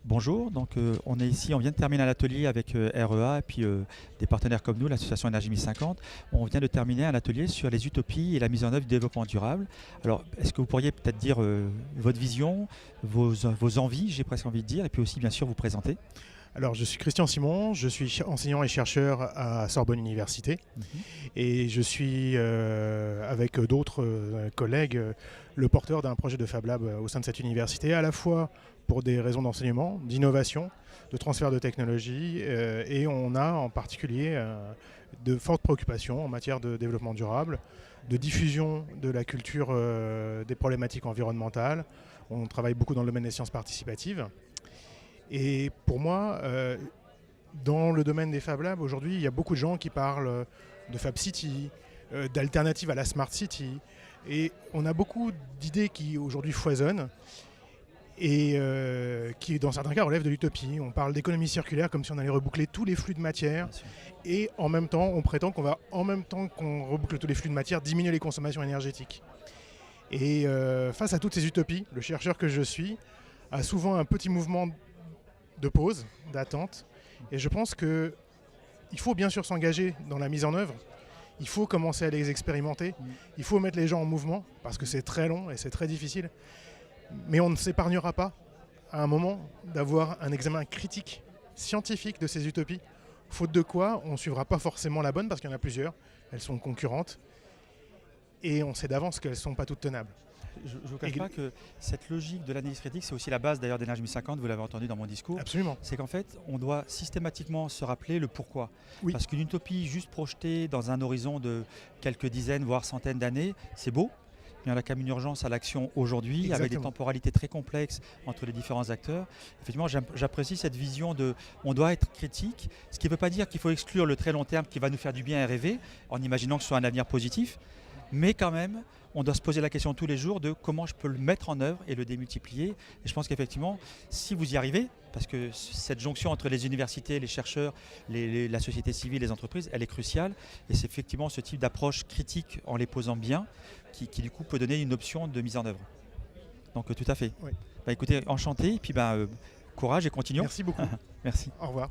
Bonjour, on est ici, on vient de terminer un atelier avec REA et puis des partenaires comme nous, l'association Énergie 1050. On vient de terminer un atelier sur les utopies et la mise en œuvre du développement durable. Alors, est-ce que vous pourriez peut-être dire votre vision, vos envies, j'ai presque envie de dire, et puis aussi bien sûr vous présenter? Alors, je suis Christian Simon, je suis enseignant et chercheur à Sorbonne Université et je suis avec d'autres collègues le porteur d'un projet de Fab Lab au sein de cette université, à la fois pour des raisons d'enseignement, d'innovation, de transfert de technologie et on a en particulier de fortes préoccupations en matière de développement durable, de diffusion de la culture des problématiques environnementales. On travaille beaucoup dans le domaine des sciences participatives. Et pour moi, dans le domaine des Fab Labs, aujourd'hui, il y a beaucoup de gens qui parlent de Fab City, d'alternatives à la Smart City. Et on a beaucoup d'idées qui aujourd'hui foisonnent et qui, dans certains cas, relèvent de l'utopie. On parle d'économie circulaire comme si on allait reboucler tous les flux de matière. Et en même temps, on prétend qu'on va, en même temps qu'on reboucle tous les flux de matière, diminuer les consommations énergétiques. Et face à toutes ces utopies, le chercheur que je suis a souvent un petit mouvement de pause, d'attente. Et je pense qu'il faut bien sûr s'engager dans la mise en œuvre. Il faut commencer à les expérimenter. Il faut mettre les gens en mouvement parce que c'est très long et c'est très difficile. Mais on ne s'épargnera pas à un moment d'avoir un examen critique, scientifique de ces utopies. Faute de quoi, on ne suivra pas forcément la bonne parce qu'il y en a plusieurs. Elles sont concurrentes. Et on sait d'avance qu'elles ne sont pas toutes tenables. Je ne vous cache pas que cette logique de l'analyse critique, c'est aussi la base d'ailleurs d'Énergie 1050, vous l'avez entendu dans mon discours. Absolument. C'est qu'en fait, on doit systématiquement se rappeler le pourquoi. Oui. Parce qu'une utopie juste projetée dans un horizon de quelques dizaines, voire centaines d'années, c'est beau. Mais on a quand même une urgence à l'action aujourd'hui, avec des temporalités très complexes entre les différents acteurs. Effectivement, j'apprécie cette vision de on doit être critique, ce qui ne veut pas dire qu'il faut exclure le très long terme qui va nous faire du bien et rêver, en imaginant que ce soit un avenir positif. Mais quand même, on doit se poser la question tous les jours de comment je peux le mettre en œuvre et le démultiplier. Et je pense qu'effectivement, si vous y arrivez, parce que cette jonction entre les universités, les chercheurs, la société civile, les entreprises, elle est cruciale. Et c'est effectivement ce type d'approche critique en les posant bien qui du coup peut donner une option de mise en œuvre. Donc tout à fait. Oui. Écoutez, enchanté, et puis courage et continuons. Merci beaucoup. Merci. Au revoir.